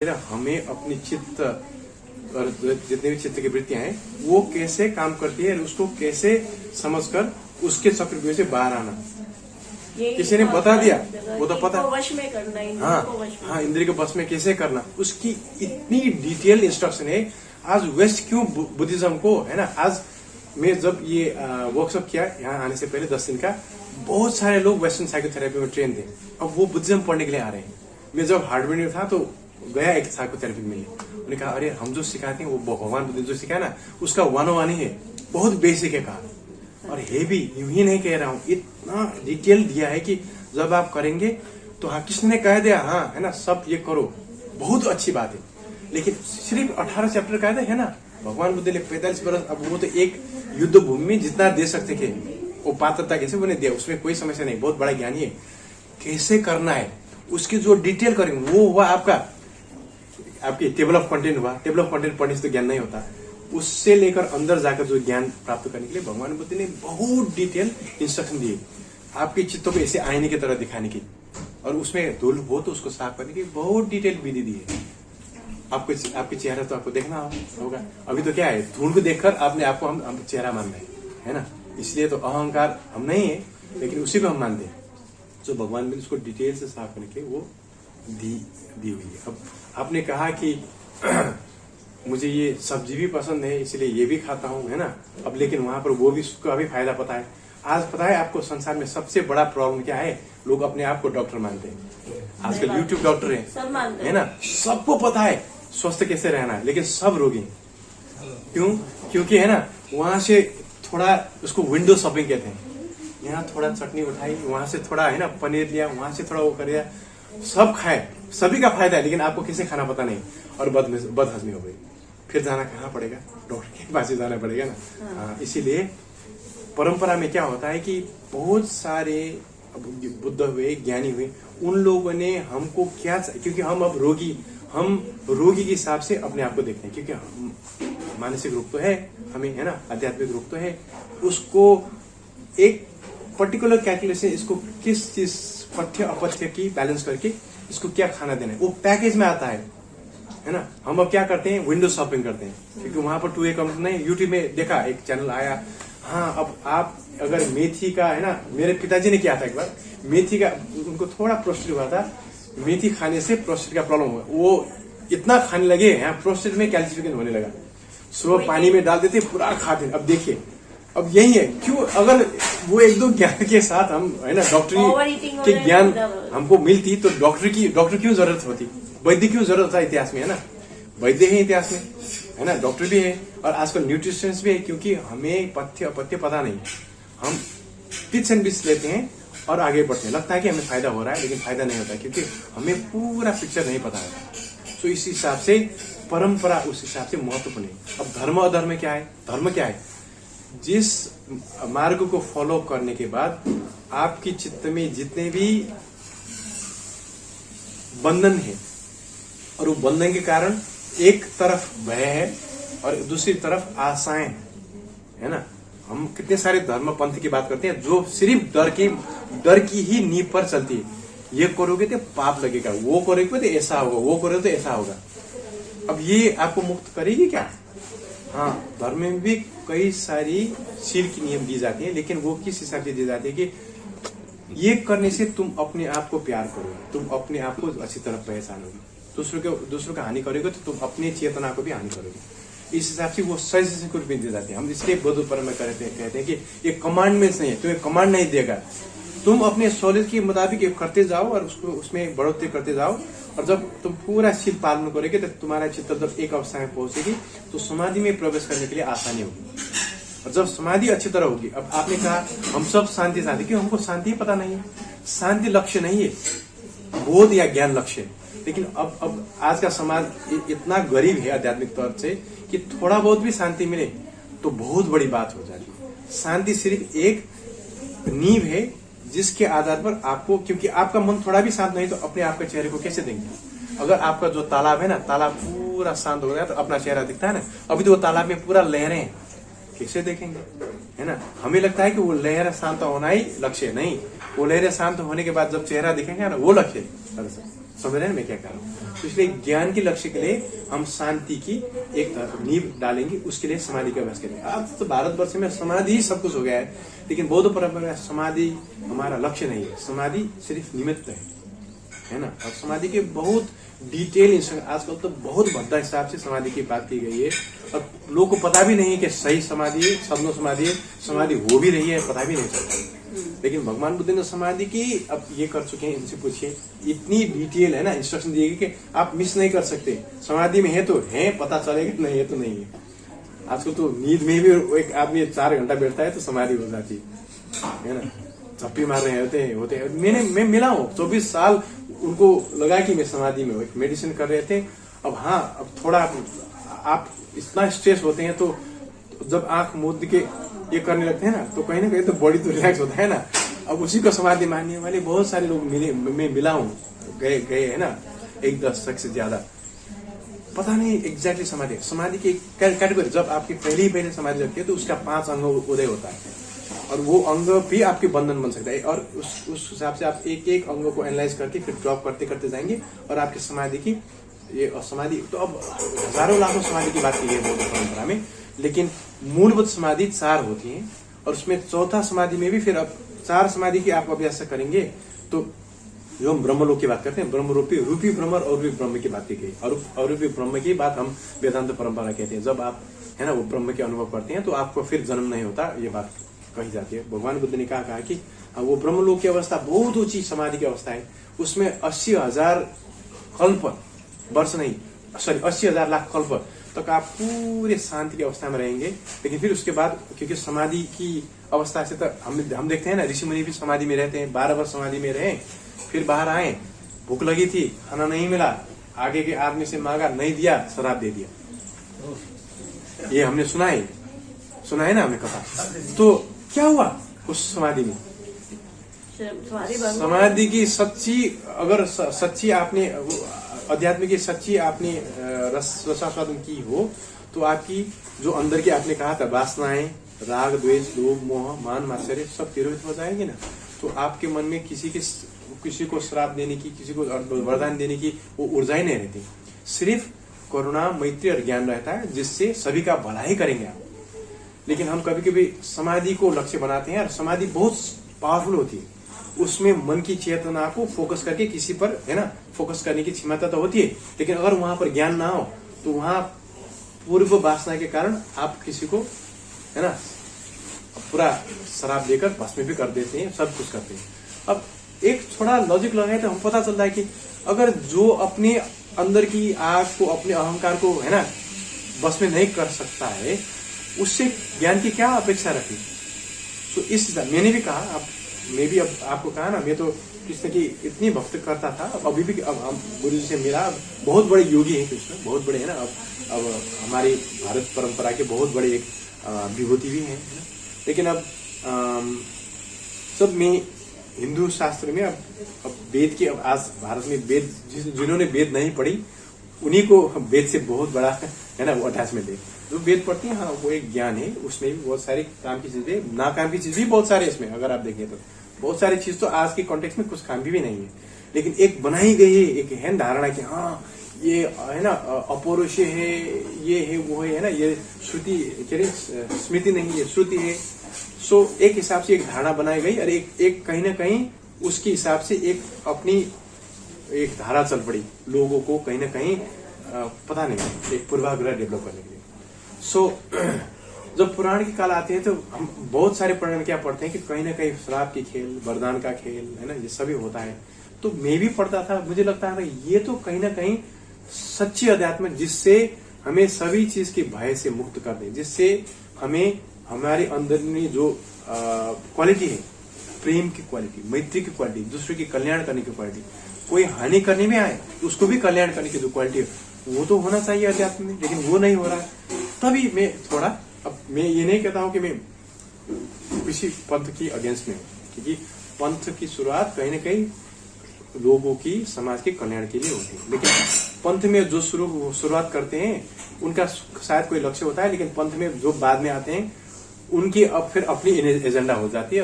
हमें अपनी चित्त और जितने भी चित्त की वृत्तियां हैं वो कैसे काम करती है, उसको कैसे समझकर उसके चक्रव्यूह से बाहर आना। किसी ने बता दिया वो तो पता, वश में करना, हाँ, इंद्रिय को वश में कैसे करना, उसकी इतनी डिटेल इंस्ट्रक्शन है। आज वेस्ट क्यों बुद्धिज्म को, है ना, आज मैं जब ये वर्कशॉप किया यहाँ आने से पहले 10 दिन का, बहुत सारे लोग वेस्टर्न साइकोथेरेपी में ट्रेन थे, अब वो बुद्धिज्म पढ़ने के लिए आ रहे हैं। मैं जब हार्डवेयर में था तो गया एक साइकोथेरेपी मिलने, उन्होंने कहा अरे हम जो सिखाते हैं वो भगवान बुद्ध जो सिखाया ना उसका 101 ही है, बहुत बेसिक है कहा। और ये भी यूं ही नहीं कह रहा हूँ, इतना डिटेल दिया है कि जब आप करेंगे तो हाँ, किसी ने कह दिया हाँ है ना सब ये करो, बहुत अच्छी बात है, लेकिन सिर्फ 18 चैप्टर कह दे है ना। भगवान बुद्ध ने 45 वर्ष, अब वो तो एक युद्ध भूमि में जितना दे सकते थे वो पात्रता कैसे उन्हें दिया, उसमें कोई समस्या नहीं, बहुत बड़ा ज्ञानी है। कैसे करना है उसकी जो डिटेल करेंगे वो हुआ आपकी टेबल ऑफ कंटेंट हुआ। टेबल ऑफ कंटेंट पढ़ने से तो ज्ञान नहीं होता, उससे लेकर अंदर जाकर जो ज्ञान प्राप्त करने के लिए भगवान बुद्ध ने बहुत डिटेल इंस्ट्रक्शन दिए, आपके चित्तों को ऐसे आईने की तरह दिखाने की, और उसमें धूल हो तो उसको साफ करने की बहुत डिटेल विधि दी है। आपके चेहरा तो आपको देखना होगा, अभी तो क्या है, धूल को देखकर आपने आपको हम चेहरा मान रहे है ना, इसलिए तो अहंकार हम नहीं है, लेकिन उसी को हम मानते हैं। जो भगवान ने उसको डिटेल से साफ करने के वो दी हुई है। अब आपने कहा कि मुझे ये सब्जी भी पसंद है इसलिए ये भी खाता हूँ, है ना, अब लेकिन वहां पर वो भी उसका भी फायदा पता है। आज पता है आपको संसार में सबसे बड़ा प्रॉब्लम क्या है, लोग अपने आप को डॉक्टर मानते हैं। आजकल यूट्यूब डॉक्टर है ना, सबको पता है स्वस्थ कैसे रहना है, लेकिन सब रोगी क्यों? क्योंकि है ना वहां से थोड़ा उसको विंडो शॉपिंग कहते हैं, यहाँ थोड़ा चटनी उठाई, वहां से थोड़ा है ना पनीर लिया, वहां से थोड़ा वो कर दिया, सब खाए, सभी का फायदा है, लेकिन आपको कैसे खाना पता नहीं, और बदहजमी हो गई, फिर जाना कहाँ पड़ेगा, डॉक्टर के पास ही जाना पड़ेगा ना। हाँ, इसीलिए परंपरा में क्या होता है कि बहुत सारे बुद्ध हुए, ज्ञानी हुए, उन लोगों ने हमको क्या, क्योंकि हम अब रोगी के हिसाब से अपने आप को देखते हैं, क्योंकि हम मानसिक रूप तो है हमें, है ना, आध्यात्मिक रूप तो है, उसको एक पर्टिकुलर कैलकुलेशन, इसको किस चीज पथ्य अपथ्य की बैलेंस करके इसको क्या खाना देना है वो पैकेज में आता है ना। हम अब क्या करते हैं, विंडो शॉपिंग करते हैं, क्योंकि वहां पर 2A कम नहीं। यूट्यूब में देखा एक चैनल आया, हाँ, अब आप अगर मेथी का, है ना, मेरे पिताजी ने किया था एक बार, मेथी का उनको थोड़ा प्रोस्टेट हुआ था, मेथी खाने से प्रोस्टेट का प्रॉब्लम हुआ, वो इतना खाने लगे हैं प्रोस्टेट में कैल्सिफिकेशन होने लगा, सुबह पानी में डाल देते पूरा खाते। अब देखिए, अब यही है क्यों, अगर वो एक दो ज्ञान के साथ हम, है ना, डॉक्टरी के ज्ञान हमको मिलती तो डॉक्टर क्यों जरूरत होती, वैद्य क्यों जरूरत था इतिहास में, है ना, वैद्य है इतिहास में, है ना, डॉक्टर भी है, और आजकल न्यूट्रिशनिस्ट भी है, क्योंकि हमें पथ्य अपथ्य पता नहीं, हम टिप्स एंड बिट्स लेते हैं और आगे बढ़ते हैं, लगता है कि हमें फायदा हो रहा है, लेकिन फायदा नहीं होता, क्योंकि हमें पूरा पिक्चर नहीं पता है। तो इस हिसाब से परंपरा उस हिसाब से महत्वपूर्ण है। अब धर्म अधर्म क्या है, धर्म क्या है, जिस मार्ग को फॉलो करने के बाद आपकी चित्त में जितने भी बंधन है, और वो बंधन के कारण एक तरफ भय है और दूसरी तरफ आशाएं है ना। हम कितने सारे धर्म पंथ की बात करते हैं जो सिर्फ डर की ही नींव पर चलती है, ये करोगे तो पाप लगेगा, वो करोगे तो ऐसा होगा, वो करोगे तो ऐसा होगा। अब ये आपको मुक्त करेगी क्या? हाँ, धर्म में भी कई सारी शील की नियम दी जाती है, लेकिन वो किस हिसाब से दी जाती है कि ये करने से तुम अपने आप को प्यार करोगे, तुम अपने आप को अच्छी तरह पहचानोगे, दूसरों का हानि करोगे तो तुम अपनी चेतना को भी हानि करोगे। इस हिसाब से वो सजेशन को भी दी जाती है। हम इसलिए बौद्ध परम में कहते हैं कि ये कमांडमेंट्स नहीं है, तुम्हें कमांड नहीं देगा, तुम अपने सौलियत के मुताबिक करते जाओ और उसको उसमें बढ़ोतरी करते जाओ, और जब तुम पूरा शील पालन करोगे तो तुम्हारा चित्त जब एक अवस्था में पहुंचेगी तो समाधि में प्रवेश करने के लिए आसानी होगी, और जब समाधि अच्छी तरह होगी। अब आपने कहा हम सब शांति, क्यों? हमको शांति पता नहीं है, शांति लक्ष्य नहीं है, बोध या ज्ञान लक्ष्य है। लेकिन अब आज का समाज इतना गरीब है आध्यात्मिक तौर से कि थोड़ा बहुत भी शांति मिले तो बहुत बड़ी बात हो जाती है। शांति सिर्फ एक नींव है जिसके आधार पर आपको, क्योंकि आपका मन थोड़ा भी शांत नहीं तो अपने आप के चेहरे को कैसे देंगे? अगर आपका जो तालाब है ना, तालाब पूरा शांत हो गया तो अपना चेहरा दिखता है ना, अभी तो वो तालाब में पूरा लहरें हैं, कैसे देखेंगे, है ना। हमें लगता है कि वो लहर शांत होना ही लक्ष्य नहीं, वो लहरें शांत होने के बाद जब चेहरा दिखेंगे ना वो लक्ष्य है। समझ रहे हैं मैं क्या कह रहा हूँ। तो इसलिए ज्ञान के लक्ष्य के लिए हम शांति की एक नींव डालेंगे, उसके लिए समाधि का अभ्यास करेंगे। आज तो भारतवर्ष में समाधि ही सब कुछ हो गया है, लेकिन बौद्ध परंपरा में समाधि हमारा लक्ष्य नहीं है, समाधि सिर्फ निमित्त है ना। और समाधि के बहुत डिटेल इंस्ट्रक्शन आजकल तो बहुत भद्दा हिसाब से समाधि की बात की गई है, और लोगों को पता भी नहीं है कि सही समाधि है, सपनो समाधि है, समाधि हो भी रही है, पता भी नहीं चलता। लेकिन भगवान बुद्ध ने समाधि की अब ये कर चुके हैं, इनसे पूछिए, इतनी डिटेल है ना, इंस्ट्रक्शन दिए गए कि आप मिस नहीं कर सकते। समाधि में है तो है, पता चलेगा, नहीं है तो नहीं है। आजकल तो नींद में भी एक आदमी 4 घंटा बैठता है तो समाधि हो जाती है ना, झप्पी मार रहे होते हैं। मैं मिला हूँ 24 साल, उनको लगा कि मैं समाधि में हूँ, एक मेडिसिन कर रहे थे। अब हाँ, अब थोड़ा आप इतना स्ट्रेस होते हैं तो जब आंख मूंद के ये करने लगते हैं ना, तो कहीं ना कहीं तो बॉडी तो रिलैक्स होता है ना। अब उसी को समाधि मानने वाले बहुत सारे लोग मैं मिला हूँ, गए है ना, 1 दशक से ज्यादा। पता नहीं एग्जैक्टली समाधि की कैटेगरी, जब आपकी पहले समाधि लगती है तो उसका 5 अंग उदय होता है, और वो अंग भी आपके बंधन बन सकता है। और उस हिसाब से आप एक अंग को एनालाइज करके फिर ड्रॉप करते जाएंगे, और आपकी समाधि की ये समाधि तो अब हजारों लाखों समाधि की बात की है बौद्ध परंपरा में, लेकिन मूलभूत समाधि 4 होती है। और उसमें चौथा समाधि में भी फिर अब 4 समाधि की आप अभ्यास करेंगे तो जो हम ब्रह्मलोक की बात करते हैं, ब्रह्मरूपी रूपी ब्रह्म और अरूपी ब्रह्म की बात की गई। और अरूपी ब्रह्म की बात हम वेदांत परंपरा कहते हैं। जब आप है ना वो ब्रह्म के अनुभव करते हैं तो आपको फिर जन्म नहीं होता, ये बात कही जाती है। भगवान बुद्ध ने कहा कि वो ब्रह्मलोक की अवस्था बहुत ऊंची समाधि की अवस्था है, उसमें 80,000 कल्प वर्ष नहीं, सॉरी 80,000 लाख कल्प तक आप पूरे शांति की अवस्था में रहेंगे। लेकिन फिर उसके बाद, क्योंकि समाधि की अवस्था से तो हम देखते हैं ना, ऋषि मुनि भी समाधि में रहते हैं, 12 वर्ष समाधि में रहे, फिर बाहर आए, भूख लगी थी, खाना नहीं मिला, आगे के आदमी से मांगा, नहीं दिया, शराब दे दिया। ये हमने सुना है ना हमने कहा। तो क्या हुआ उस समाधि में? समाधि की सच्ची, अगर सच्ची आपने अध्यात्म की सच्ची आपने रसास्वादन की हो, तो आपकी जो अंदर की आपने कहा था वासनाएं, राग द्वेष लोभ मोह मान मात्सर्य सब तिरोहित हो जाएंगे ना। तो आपके मन में किसी को श्राप देने की, किसी को वरदान देने की वो ऊर्जा ही नहीं रहती। सिर्फ करुणा मैत्री और ज्ञान रहता है, जिससे सभी का भला ही करेंगे आप। लेकिन हम कभी कभी समाधि को लक्ष्य बनाते हैं, और समाधि बहुत पावरफुल होती है। उसमें मन की चेतना को फोकस करके किसी पर है ना फोकस करने की क्षमता तो होती है, लेकिन अगर वहां पर ज्ञान ना हो तो वहां पूर्व वासना के कारण आप किसी को है ना पूरा शराब देकर भस्म भी कर देते हैं, सब कुछ करते हैं। अब एक थोड़ा लॉजिक लगाए तो हम पता चलता है कि अगर जो अपने अंदर की आग को, अपने अहंकार को है ना बस में नहीं कर सकता है, उससे ज्ञान की क्या अपेक्षा रखी। तो इस मैंने भी कहा, मैं भी अब आपको कहा ना, मैं तो कृष्ण की इतनी भक्त करता था, अभी भी अब हम गुरु जी से मिला, बहुत बड़े योगी हैं कृष्ण, बहुत बड़े हैं ना। अब हमारी भारत परंपरा के बहुत बड़े एक विभूति भी हैं। लेकिन अब सब में हिंदू शास्त्र में अब वेद की, अब आज भारत में वेद जिन्होंने वेद नहीं पढ़ी उन्हीं को वेद से बहुत बड़ा है ना वो अटैचमेंट है। जो वेद पढ़ती है, हाँ वो एक ज्ञान है, उसमें भी बहुत सारी काम की चीजें, ना काम की चीज भी बहुत सारे इसमें अगर आप देखें तो बहुत सारी चीज तो आज के कॉन्टेक्स्ट में कुछ काम की भी नहीं है। लेकिन एक बनाई गई है, एक है धारणा कि हाँ ये है ना अपौरुषीय है, ये है वो है ना, ये श्रुति स्मृति नहीं है, श्रुति है। सो एक हिसाब से एक धारणा बनाई गई, और एक कहीं ना कहीं उसके हिसाब से एक अपनी एक धारा चल पड़ी लोगों को कहीं ना कहीं पता नहीं एक पूर्वाग्रह डेवलप करने के लिए। सो जब पुराण के काल आते हैं तो हम बहुत सारे पुराण क्या पढ़ते हैं कि कहीं ना कहीं श्राप की खेल, वरदान का खेल है ना, ये सभी होता है। तो मैं भी पढ़ता था, मुझे लगता था ये तो कहीं ना कहीं सच्ची अध्यात्म, जिससे हमें सभी चीज के भय से मुक्त कर दे, जिससे हमें हमारे अंदर में जो क्वालिटी है, प्रेम की क्वालिटी, मैत्री की क्वालिटी, दूसरे की कल्याण करने की क्वालिटी, कोई हानि करने में आए उसको भी कल्याण करने की जो क्वालिटी है, वो तो होना चाहिए अध्यात्म में, लेकिन वो नहीं हो रहा है। तभी मैं थोड़ा, अब मैं ये नहीं कहता हूं कि मैं किसी पंथ की अगेंस्ट में हूं, क्योंकि पंथ की शुरुआत कहीं ना कहीं लोगों की, समाज के कल्याण के लिए होती है। लेकिन पंथ में जो शुरुआत करते हैं उनका शायद कोई लक्ष्य होता है, लेकिन पंथ में जो बाद में आते हैं उनकी अब फिर अपनी एजेंडा हो जाती है।